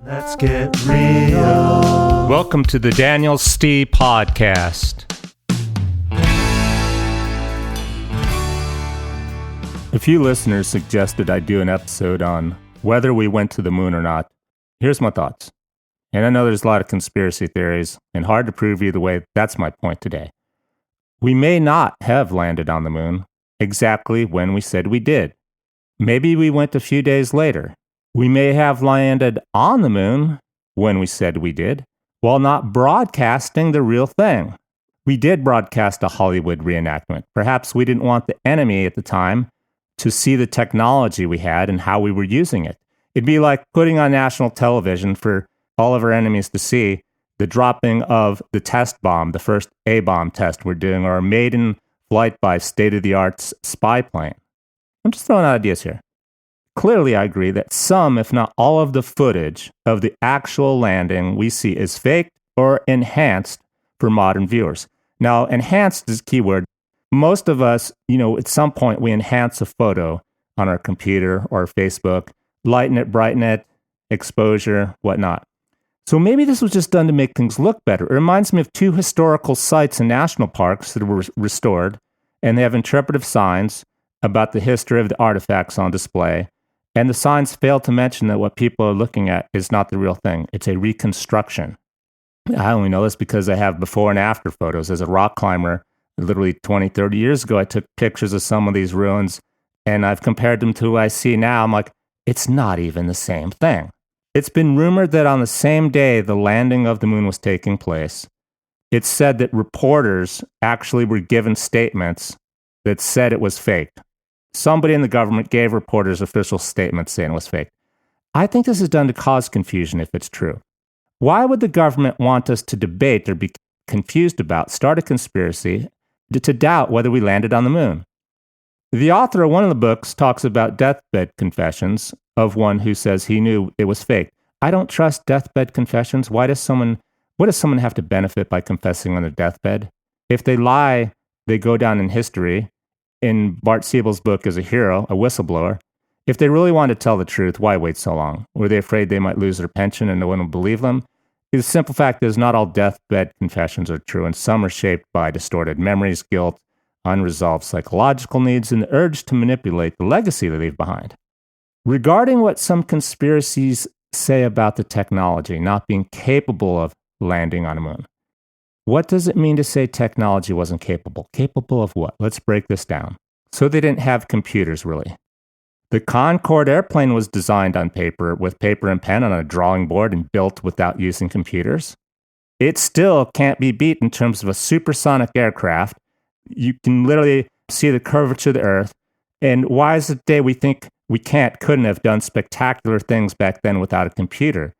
Let's get real. Welcome to the Daniel Stee Podcast. A few listeners suggested I do an episode on whether we went to the moon or not. Here's my thoughts. And I know there's a lot of conspiracy theories, and hard to prove either way. That's my point today. We may not have landed on the moon exactly when we said we did. Maybe we went a few days later. We may have landed on the moon when we said we did, while not broadcasting the real thing. We did broadcast a Hollywood reenactment. Perhaps we didn't want the enemy at the time to see the technology we had and how we were using it. It'd be like putting on national television for all of our enemies to see the dropping of the test bomb, the first A-bomb test we're doing, or a maiden flight by state-of-the-art spy plane. I'm just throwing out ideas here. Clearly, I agree that some, if not all of the footage of the actual landing we see is faked or enhanced for modern viewers. Now, enhanced is a key word. Most of us, at some point we enhance a photo on our computer or Facebook, lighten it, brighten it, exposure, whatnot. So maybe this was just done to make things look better. It reminds me of two historical sites in national parks that were restored, and they have interpretive signs about the history of the artifacts on display. And the signs fail to mention that what people are looking at is not the real thing. It's a reconstruction. I only know this because I have before and after photos. As a rock climber, literally 20, 30 years ago, I took pictures of some of these ruins, and I've compared them to what I see now. I'm like, it's not even the same thing. It's been rumored that on the same day the landing of the moon was taking place, it's said that reporters actually were given statements that said it was fake. Somebody in the government gave reporters official statements saying it was fake. I think this is done to cause confusion if it's true. Why would the government want us to debate or be confused about, start a conspiracy, to doubt whether we landed on the moon? The author of one of the books talks about deathbed confessions of one who says he knew it was fake. I don't trust deathbed confessions. What does someone have to benefit by confessing on their deathbed? If they lie, they go down in history. In Bart Siebel's book as a hero, a whistleblower. If they really wanted to tell the truth, why wait so long? Were they afraid they might lose their pension and no one would believe them? The simple fact is not all deathbed confessions are true, and some are shaped by distorted memories, guilt, unresolved psychological needs, and the urge to manipulate the legacy they leave behind. Regarding what some conspiracies say about the technology not being capable of landing on a moon, what does it mean to say technology wasn't capable? Capable of what? Let's break this down. So they didn't have computers, really. The Concorde airplane was designed on paper, with paper and pen on a drawing board and built without using computers. It still can't be beat in terms of a supersonic aircraft. You can literally see the curvature of the Earth. And why is it today we think we couldn't have done spectacular things back then without a computer?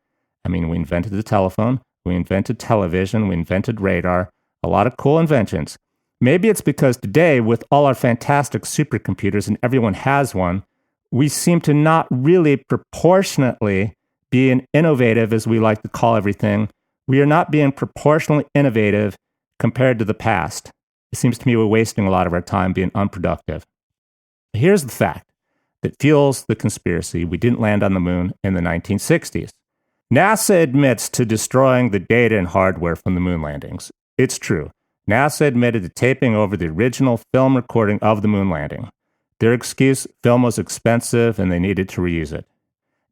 I mean, we invented the telephone. We invented television, we invented radar, a lot of cool inventions. Maybe it's because today, with all our fantastic supercomputers and everyone has one, we seem to not really proportionately being innovative, as we like to call everything. We are not being proportionally innovative compared to the past. It seems to me we're wasting a lot of our time being unproductive. Here's the fact that fuels the conspiracy. We didn't land on the moon in the 1960s. NASA admits to destroying the data and hardware from the moon landings. It's true. NASA admitted to taping over the original film recording of the moon landing. Their excuse, film was expensive and they needed to reuse it.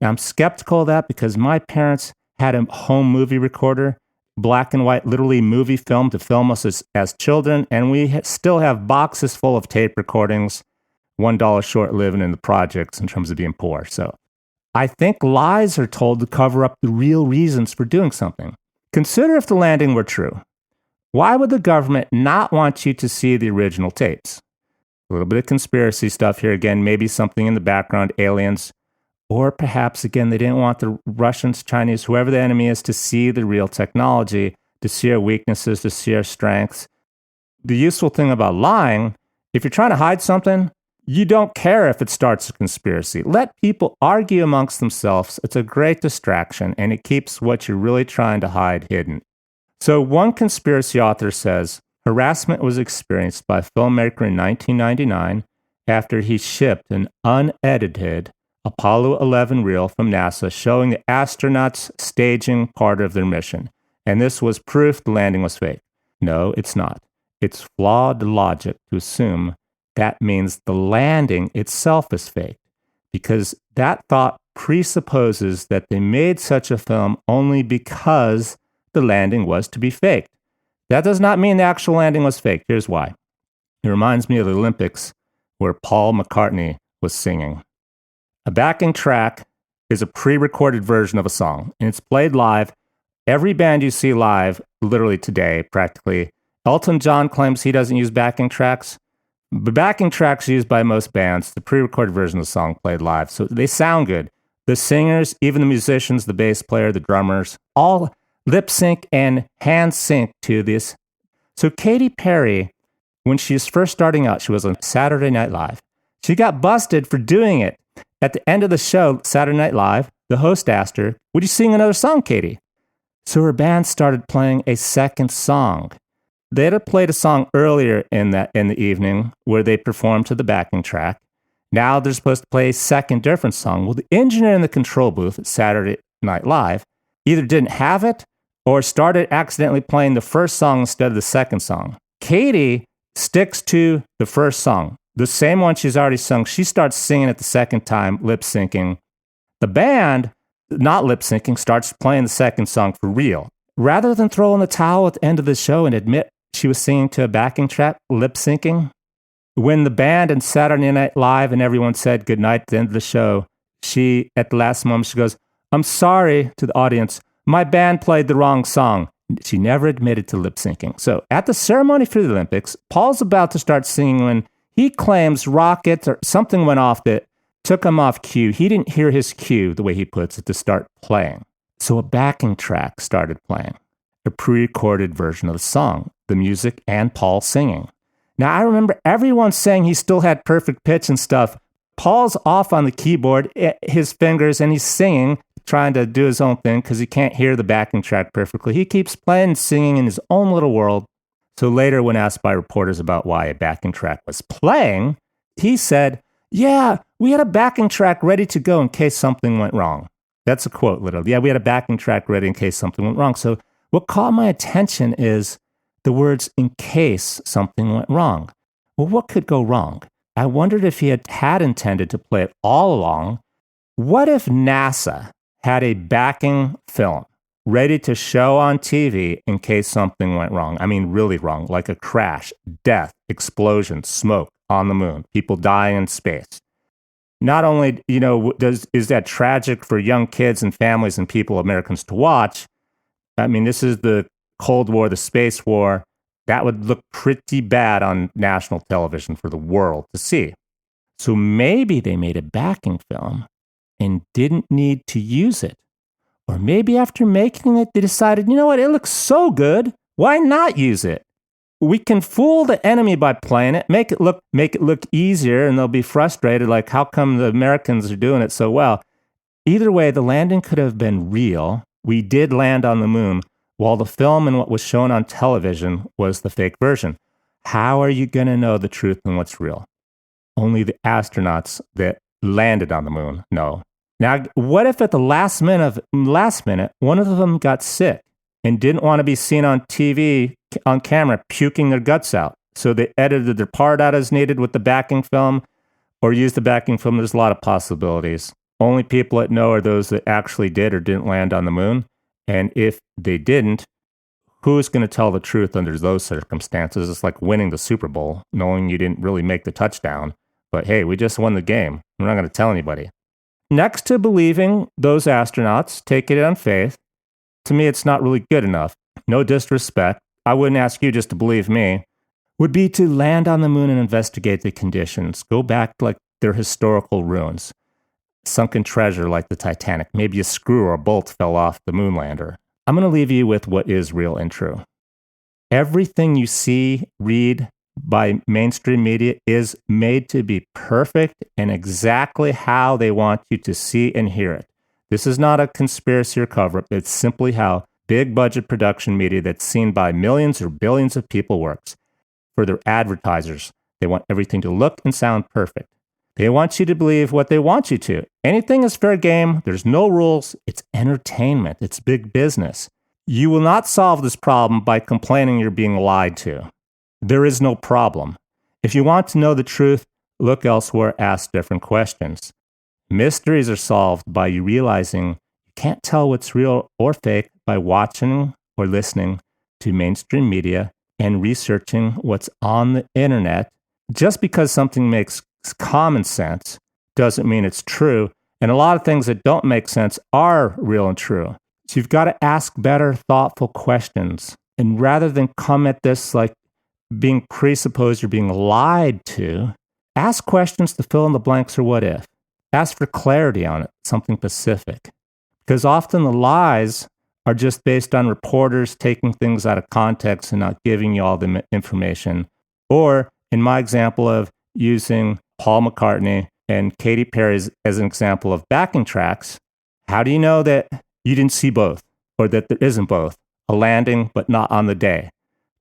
Now, I'm skeptical of that because my parents had a home movie recorder, black and white, literally movie film to film us as children, and we still have boxes full of tape recordings, $1 short living in the projects in terms of being poor. So I think lies are told to cover up the real reasons for doing something. Consider if the landing were true. Why would the government not want you to see the original tapes? A little bit of conspiracy stuff here again, maybe something in the background, aliens, or perhaps, again, they didn't want the Russians, Chinese, whoever the enemy is, to see the real technology, to see our weaknesses, to see our strengths. The useful thing about lying, if you're trying to hide something, you don't care if it starts a conspiracy. Let people argue amongst themselves. It's a great distraction, and it keeps what you're really trying to hide hidden. So one conspiracy author says harassment was experienced by a filmmaker in 1999 after he shipped an unedited Apollo 11 reel from NASA showing the astronauts staging part of their mission. And this was proof the landing was fake. No, it's not. It's flawed logic to assume that means the landing itself is fake, because that thought presupposes that they made such a film only because the landing was to be faked. That does not mean the actual landing was fake. Here's why. It reminds me of the Olympics where Paul McCartney was singing. A backing track is a pre-recorded version of a song, and it's played live. Every band you see live, literally today, practically. Elton John claims he doesn't use backing tracks. The backing tracks used by most bands, the pre-recorded version of the song played live, so they sound good. The singers, even the musicians, the bass player, the drummers, all lip sync and hand sync to this. So Katy Perry, when she was first starting out, she was on Saturday Night Live. She got busted for doing it. At the end of the show, Saturday Night Live, the host asked her, "Would you sing another song, Katy?" So her band started playing a second song. They had played a song earlier in the evening where they performed to the backing track. Now they're supposed to play a second different song. Well, the engineer in the control booth at Saturday Night Live either didn't have it or started accidentally playing the first song instead of the second song. Katy sticks to the first song, the same one she's already sung. She starts singing it the second time, lip syncing. The band, not lip syncing, starts playing the second song for real. Rather than throw in the towel at the end of the show and admit she was singing to a backing track, lip syncing, when the band and Saturday Night Live and everyone said goodnight at the end of the show, she, at the last moment, she goes, "I'm sorry," to the audience, "my band played the wrong song." She never admitted to lip syncing. So at the ceremony for the Olympics, Paul's about to start singing when he claims rockets or something went off that took him off cue. He didn't hear his cue, the way he puts it, to start playing. So a backing track started playing, a pre-recorded version of the song, the music and Paul singing. Now, I remember everyone saying he still had perfect pitch and stuff. Paul's off on the keyboard, his fingers, and he's singing, trying to do his own thing because he can't hear the backing track perfectly. He keeps playing and singing in his own little world. So later, when asked by reporters about why a backing track was playing, he said, "Yeah, we had a backing track ready to go in case something went wrong." That's a quote, literally. "Yeah, we had a backing track ready in case something went wrong." So what caught my attention is the words "in case something went wrong." Well, what could go wrong? I wondered if he had intended to play it all along. What if NASA had a backing film ready to show on TV in case something went wrong? I mean, really wrong, like a crash, death, explosion, smoke on the moon, people dying in space. Not only, is that tragic for young kids and families and people, Americans, to watch. I mean, this is the Cold War, the space war. That would look pretty bad on national television for the world to see. So maybe they made a backing film and didn't need to use it. Or maybe after making it, they decided, you know what, it looks so good, why not use it? We can fool the enemy by playing it, make it look easier, and they'll be frustrated, like, how come the Americans are doing it so well? Either way, the landing could have been real. We did land on the moon, while the film and what was shown on television was the fake version. How are you going to know the truth and what's real? Only the astronauts that landed on the moon know. Now, what if at the last minute, one of them got sick and didn't want to be seen on TV, on camera, puking their guts out? So they edited their part out as needed with the backing film or used the backing film. There's a lot of possibilities. Only people that know are those that actually did or didn't land on the moon. And if they didn't, who's going to tell the truth under those circumstances? It's like winning the Super Bowl, knowing you didn't really make the touchdown. But hey, we just won the game. We're not going to tell anybody. Next to believing those astronauts, taking it on faith, to me, it's not really good enough. No disrespect. I wouldn't ask you just to believe me. Would be to land on the moon and investigate the conditions. Go back to like their historical ruins. Sunken treasure like the Titanic. Maybe a screw or a bolt fell off the moonlander. I'm going to leave you with what is real and true. Everything you see, read by mainstream media is made to be perfect and exactly how they want you to see and hear it. This is not a conspiracy or cover-up. It's simply how big budget production media that's seen by millions or billions of people works. For their advertisers, they want everything to look and sound perfect. They want you to believe what they want you to. Anything is fair game. There's no rules. It's entertainment. It's big business. You will not solve this problem by complaining you're being lied to. There is no problem. If you want to know the truth, look elsewhere, ask different questions. Mysteries are solved by you realizing you can't tell what's real or fake by watching or listening to mainstream media and researching what's on the internet. Just because something makes common sense doesn't mean it's true. And a lot of things that don't make sense are real and true. So you've got to ask better, thoughtful questions. And rather than come at this like being presupposed you're being lied to, ask questions to fill in the blanks or what if. Ask for clarity on it, something specific. Because often the lies are just based on reporters taking things out of context and not giving you all the information. Or in my example of using Paul McCartney and Katy Perry as an example of backing tracks, how do you know that you didn't see both or that there isn't both? A landing, but not on the day.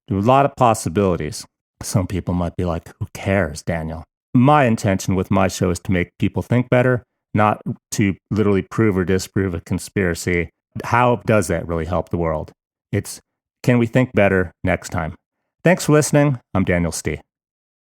There are a lot of possibilities. Some people might be like, who cares, Daniel? My intention with my show is to make people think better, not to literally prove or disprove a conspiracy. How does that really help the world? It's, can we think better next time? Thanks for listening. I'm Daniel Stee.